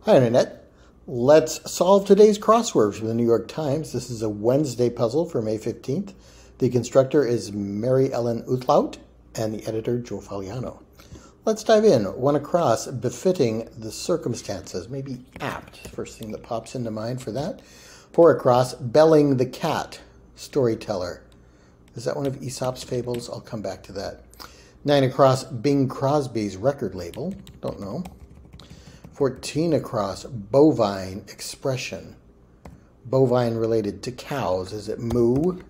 Hi, Internet. Let's solve today's crossword from the New York Times. This is a Wednesday puzzle for May 15th. The constructor is Mary Ellen Utlaut and the editor Joe Faliano. Let's dive in. One across, befitting the circumstances, maybe apt. First thing that pops into mind for that. Four across, belling the cat, storyteller. Is that one of Aesop's fables? I'll come back to that. 9 across, Bing Crosby's record label. Don't know. 14 across, bovine expression. Bovine related to cows. Is it moo?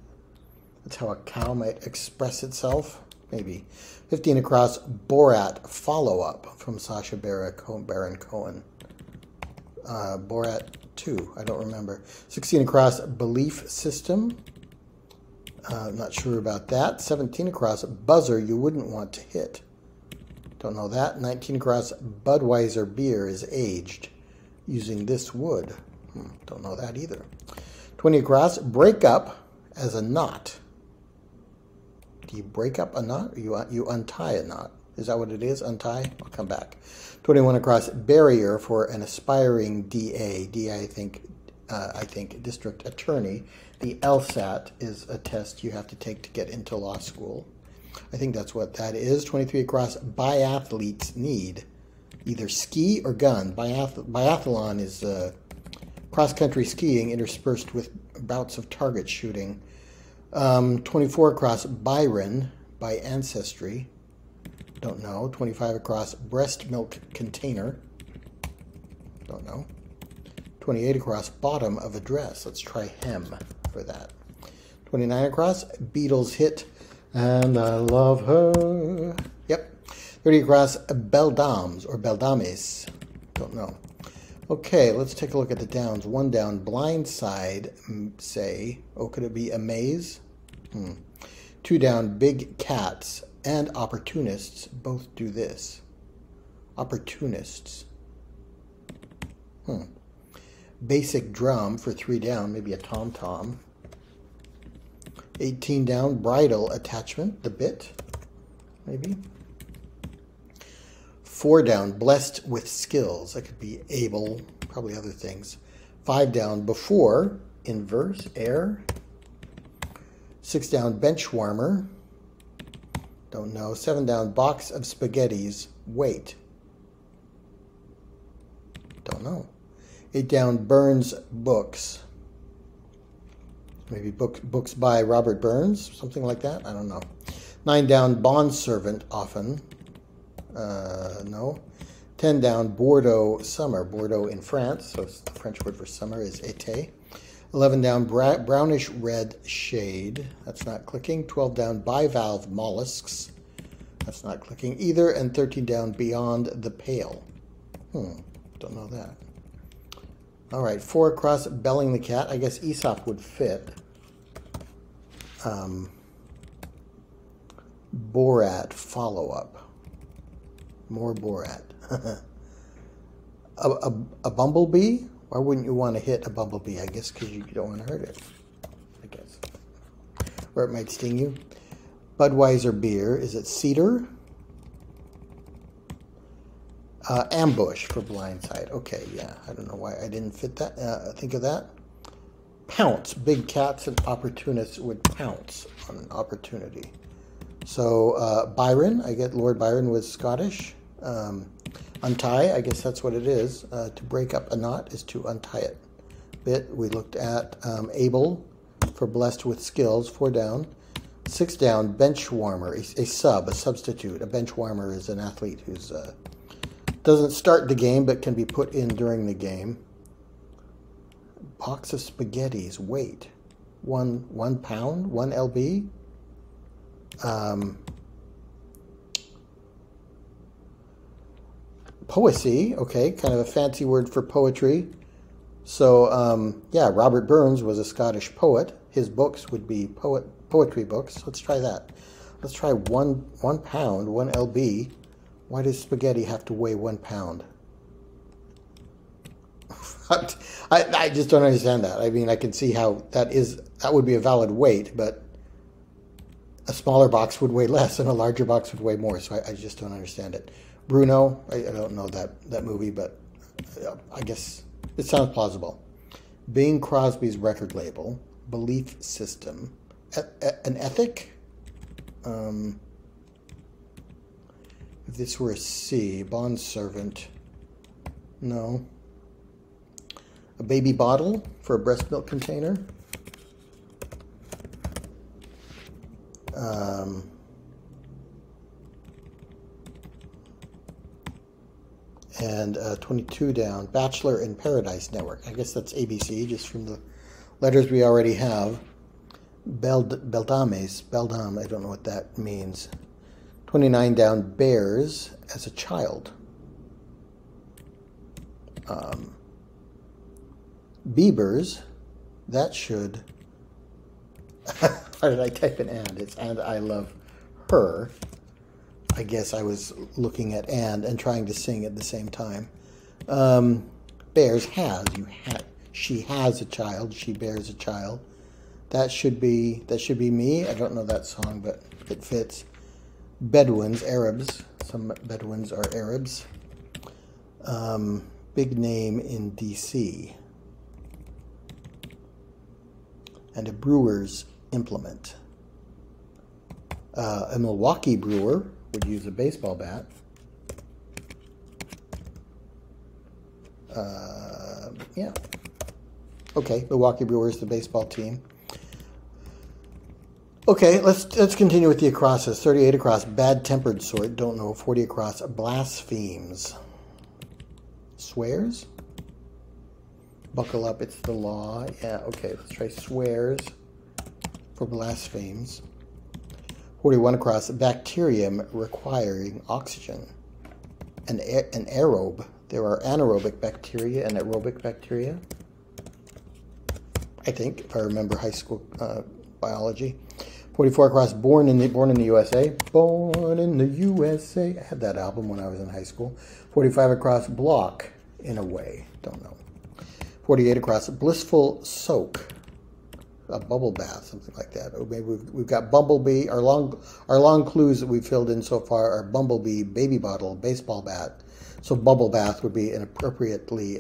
That's how a cow might express itself. Maybe. 15 across, Borat follow-up from Sacha Baron Cohen. Borat 2, I don't remember. 16 across, belief system. Not sure about that. 17 across, buzzer you wouldn't want to hit. Don't know that. 19 across, Budweiser beer is aged using this wood. Don't know that either. 20 across, break up as a knot. Do you break up a knot or you untie a knot? Is that what it is? Untie? I'll come back. 21 across, barrier for an aspiring DA. DA, I think district attorney. The LSAT is a test you have to take to get into law school. I think that's what that is. 23 across, biathletes need either ski or gun. Biathlon is cross-country skiing interspersed with bouts of target shooting. 24 across, Byron, by ancestry. Don't know. 25 across, breast milk container. Don't know. 28 across, bottom of a dress. Let's try hem for that. 29 across, Beatles hit And I Love Her. Yep. 30 across, beldams or beldames. Don't know. Okay, let's take a look at the downs. 1 down, blind side, say. Oh, could it be a maze? 2 down, big cats and opportunists both do this. Opportunists. Basic drum for 3 down, maybe a tom-tom. 18 down, bridle attachment, the bit, maybe. 4 down, blessed with skills. That could be able, probably other things. 5 down, before, inverse, air. 6 down, bench warmer. Don't know. 7 down, box of spaghettis, wait. Don't know. 8 down, Burns books. Maybe books by Robert Burns, something like that. I don't know. 9 down, bondservant, often. No. 10 down, Bordeaux summer. Bordeaux in France, so the French word for summer is été. 11 down, brownish red shade. That's not clicking. 12 down, bivalve mollusks. That's not clicking either. And 13 down, beyond the pale. Don't know that. All right, 4 across, belling the cat. I guess Aesop would fit. Borat follow-up. More Borat. a bumblebee? Why wouldn't you want to hit a bumblebee? I guess because you don't want to hurt it. I guess. Or it might sting you. Budweiser beer. Is it cedar? Ambush for blindside. Okay, yeah. I don't know why I didn't fit that. Think of that. Pounce. Big cats and opportunists would pounce on an opportunity. So Byron. I get Lord Byron was Scottish. Untie. I guess that's what it is. To break up a knot is to untie it. Bit. We looked at able for blessed with skills. 4 down. 6 down. Bench warmer. A substitute. A bench warmer is an athlete who's doesn't start the game, but can be put in during the game. Box of spaghettis. Weight. 1 pound. 1 lb. Poesy. Okay, kind of a fancy word for poetry. So, yeah, Robert Burns was a Scottish poet. His books would be poetry books. Let's try that. Let's try 1 pound. 1 lb. Why does spaghetti have to weigh 1 pound? I just don't understand that. I mean, I can see how that would be a valid weight, but a smaller box would weigh less and a larger box would weigh more, so I just don't understand it. Bruno, I don't know that movie, but I guess it sounds plausible. Bing Crosby's record label, belief system, an ethic. If this were a C, bond servant, no. A baby bottle for a breast milk container. And 22 down, Bachelor in Paradise Network. I guess that's ABC, just from the letters we already have. Beldam, I don't know what that means. 29 down, Bears as a child. Beavers, that should... Why did I type an and? It's and I love her. I guess I was looking at and trying to sing at the same time. Bears has, she has a child, she bears a child. That should be me. I don't know that song, but it fits. Bedouins, Arabs. Some Bedouins are Arabs. Big name in DC. And a brewer's implement. A Milwaukee brewer would use a baseball bat. Yeah. Okay, Milwaukee Brewers, the baseball team. Okay, let's continue with the acrosses. 38 across, bad-tempered sort, don't know. 40 across, blasphemes. Swears? Buckle up, it's the law. Yeah, okay, let's try swears for blasphemes. 41 across, bacterium requiring oxygen. An aerobe. There are anaerobic bacteria and aerobic bacteria. I think, if I remember high school biology. 44 across, born in the USA. Born in the USA. I had that album when I was in high school. 45 across, block, in a way. Don't know. 48 across, blissful soak. A bubble bath, something like that. Or maybe we've got bumblebee. Our long clues that we've filled in so far are bumblebee, baby bottle, baseball bat. So bubble bath would be an appropriately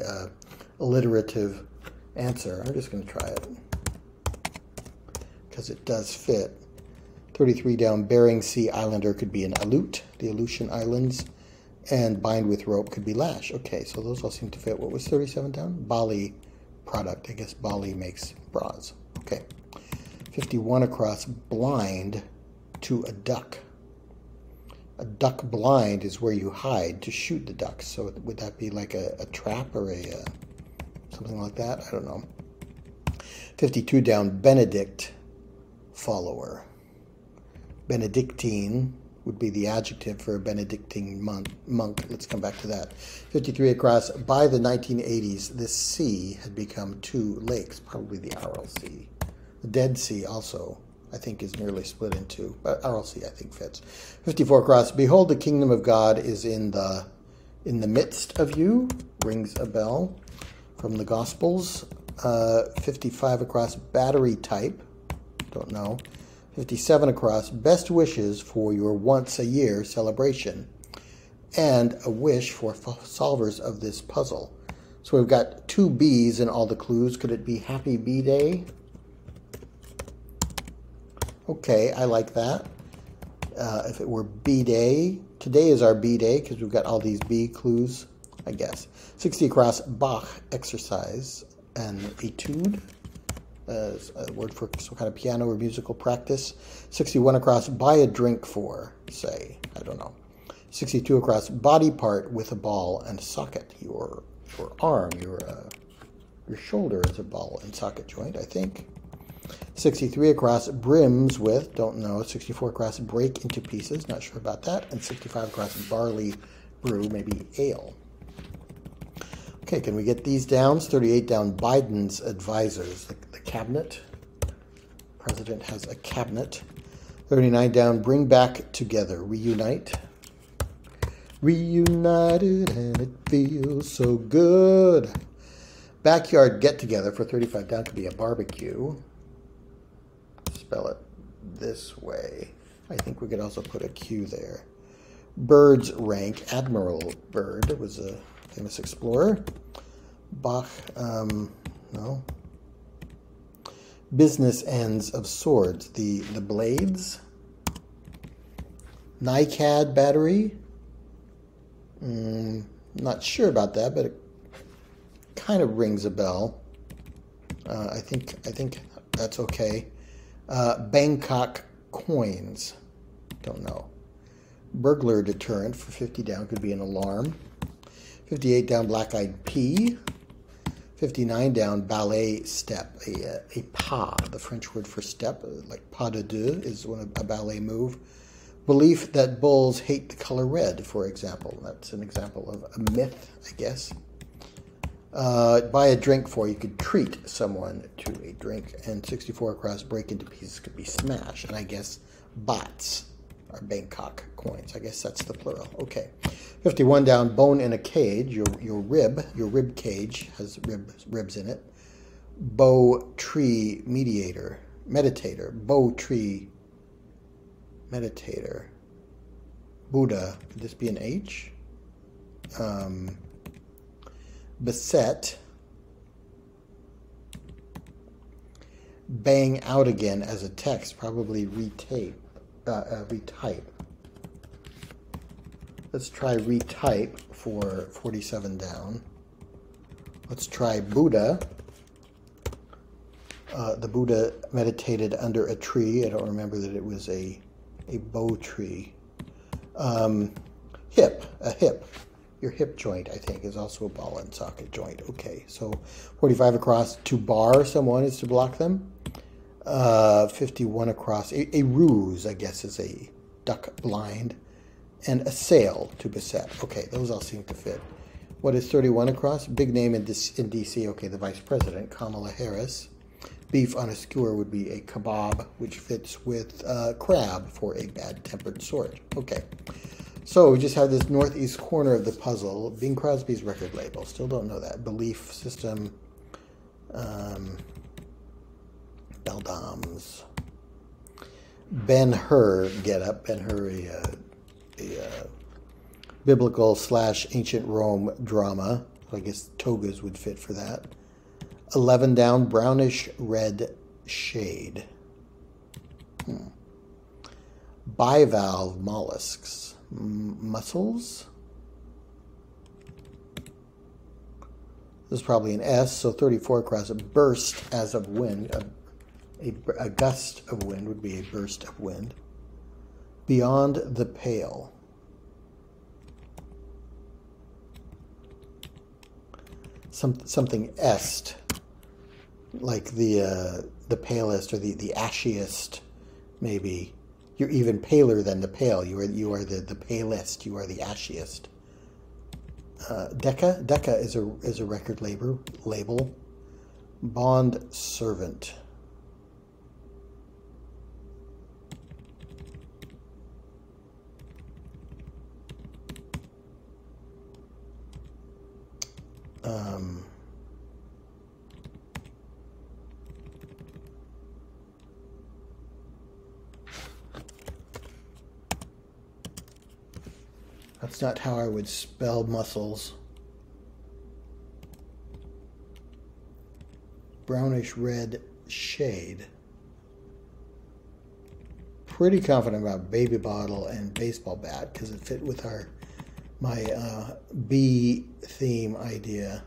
alliterative answer. I'm just going to try it because it does fit. 33 down, Bering Sea Islander could be an Aleut, the Aleutian Islands, and bind with rope could be lash. Okay, so those all seem to fit. What was 37 down? Bali product. I guess Bali makes bras. Okay. 51 across, blind to a duck. A duck blind is where you hide to shoot the ducks. So would that be like a trap or something like that? I don't know. 52 down, Benedict follower. Benedictine would be the adjective for a Benedictine monk. Let's come back to that. 53 across, by the 1980s, this sea had become two lakes, probably the Aral Sea. The Dead Sea also, I think, is nearly split in two, but Aral Sea, I think, fits. 54 across, behold, the kingdom of God is in the midst of you, rings a bell from the Gospels. 55 across, battery type, don't know. 57 across, best wishes for your once-a-year celebration, and a wish for solvers of this puzzle. So we've got two B's in all the clues. Could it be Happy Bee Day? Okay, I like that. If it were B Day, today is our B Day because we've got all these B clues, I guess. 60 across, Bach exercise and etude. A word for some kind of piano or musical practice. 61 across, buy a drink for, say, I don't know. 62 across, body part with a ball and socket. Your arm, your shoulder is a ball and socket joint, I think. 63 across, brims with, don't know. 64 across, break into pieces, not sure about that. And 65 across, barley brew, maybe ale. Okay, can we get these down? 38 down, Biden's advisors, the cabinet. President has a cabinet. 39 down, bring back together, reunite. Reunited and it feels so good. Backyard get together for 35 down could be a barbecue. Spell it this way. I think we could also put a Q there. Bird's rank, Admiral Byrd was a famous explorer. Bach, no. Business ends of swords, the blades. NiCad battery. Not sure about that, but it kind of rings a bell. I think that's okay. Bangkok coins. Don't know. Burglar deterrent for 50 down could be an alarm. 58 down, black-eyed pea. 59 down, ballet step. A pas, the French word for step, like pas de deux is a ballet move. Belief that bulls hate the color red, for example. That's an example of a myth, I guess. Buy a drink for, you could treat someone to a drink. And 64 across, break into pieces could be smash. And I guess bots are Bangkok coins. I guess that's the plural. Okay. 51 down, bone in a cage. Your rib cage has ribs in it. Bow tree meditator. Bow tree meditator. Buddha. Could this be an H? Beset. Bang out again as a text. Probably retype. Let's try retype for 47 down. Let's try Buddha. The Buddha meditated under a tree. I don't remember that it was a bow tree. Hip. Your hip joint, I think, is also a ball and socket joint. Okay, so 45 across. To bar someone is to block them. 51 across. A ruse, I guess, is a duck blind. And assail, to beset. Okay, those all seem to fit. What is 31 across? Big name in D.C. Okay, the Vice President, Kamala Harris. Beef on a skewer would be a kebab, which fits with crab for a bad-tempered sort. Okay, so we just have this northeast corner of the puzzle. Bing Crosby's record label. Still don't know that. Belief system. Beldams. Ben-Hur getup. Ben-Hur, a biblical / ancient Rome drama. I guess togas would fit for that. 11 down, brownish red shade. Bivalve mollusks. Mussels? This is probably an S, so 34 across. A burst as of wind. A gust of wind would be a burst of wind. Beyond the pale. Something est, like the palest or the ashiest, maybe. You're even paler than the pale. You are the palest. You are the ashiest. Decca is a record label. Bond servant. That's not how I would spell mussels. Brownish red shade. Pretty confident about baby bottle and baseball bat because it fit with my bee theme idea.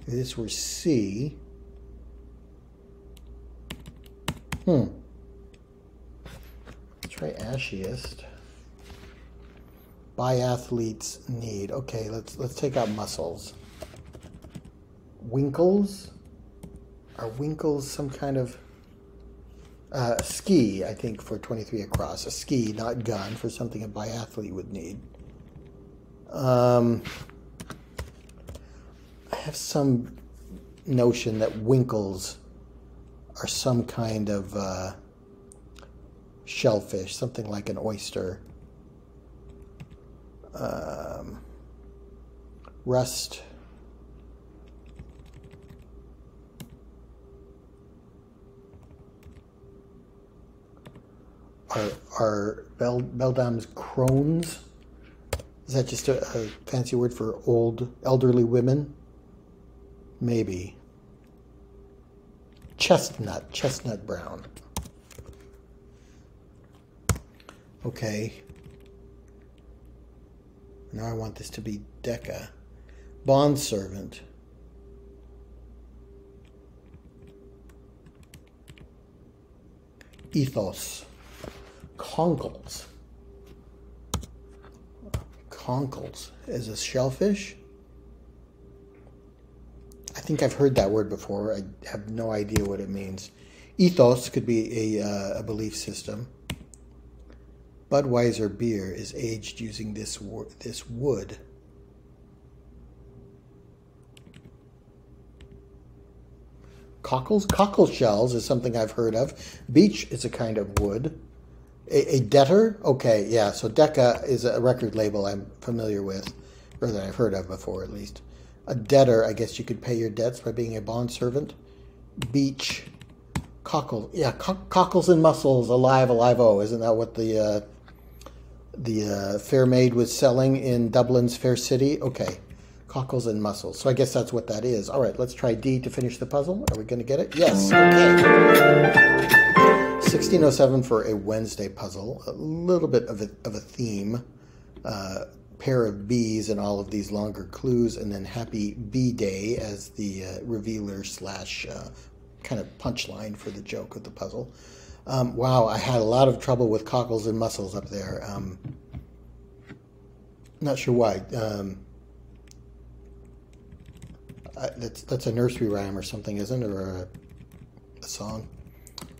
If this were C. Let's try ashiest. Biathletes need. Okay, let's take out muscles. Winkles? Are winkles some kind of ski, I think, for 23 across. A ski, not gun, for something a biathlete would need. I have some notion that winkles are some kind of shellfish, something like an oyster. Rust. Are Beldam's crones Is that just a fancy word for elderly women? Maybe. Chestnut brown. Okay. Now I want this to be Deca. Bondservant. Ethos. Conkles. Conkles is a shellfish? I think I've heard that word before. I have no idea what it means. Ethos could be a belief system. Budweiser beer is aged using this wood. Cockles? Cockle shells is something I've heard of. Beech is a kind of wood. A debtor? Okay, yeah, so Deca is a record label I'm familiar with, or that I've heard of before at least. A debtor, I guess you could pay your debts by being a bondservant. Beech. Cockle. Yeah, cockles and mussels, alive, oh. Isn't that what the Fair Maid was selling in Dublin's Fair City? Okay. Cockles and mussels. So I guess that's what that is. All right, let's try D to finish the puzzle. Are we going to get it? Yes. Okay. 1607 for a Wednesday puzzle. A little bit of a theme. Pair of bees and all of these longer clues, and then Happy Bee Day as the revealer slash kind of punchline for the joke of the puzzle. Wow, I had a lot of trouble with cockles and mussels up there. Not sure why. That's a nursery rhyme or something, isn't it? Or a song?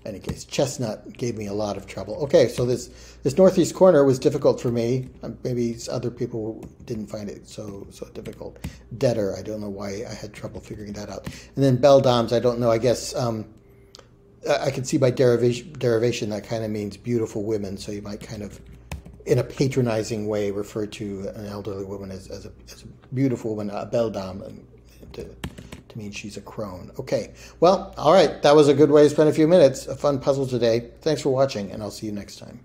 In any case, chestnut gave me a lot of trouble. Okay, so this northeast corner was difficult for me. Maybe other people didn't find it so difficult. Debtor, I don't know why I had trouble figuring that out. And then beldames, I don't know. I guess I can see by derivation that kind of means beautiful women. So you might kind of, in a patronizing way, refer to an elderly woman as a beautiful woman, a beldame, to mean she's a crone. Okay, well, all right, that was a good way to spend a few minutes. A fun puzzle today. Thanks for watching, and I'll see you next time.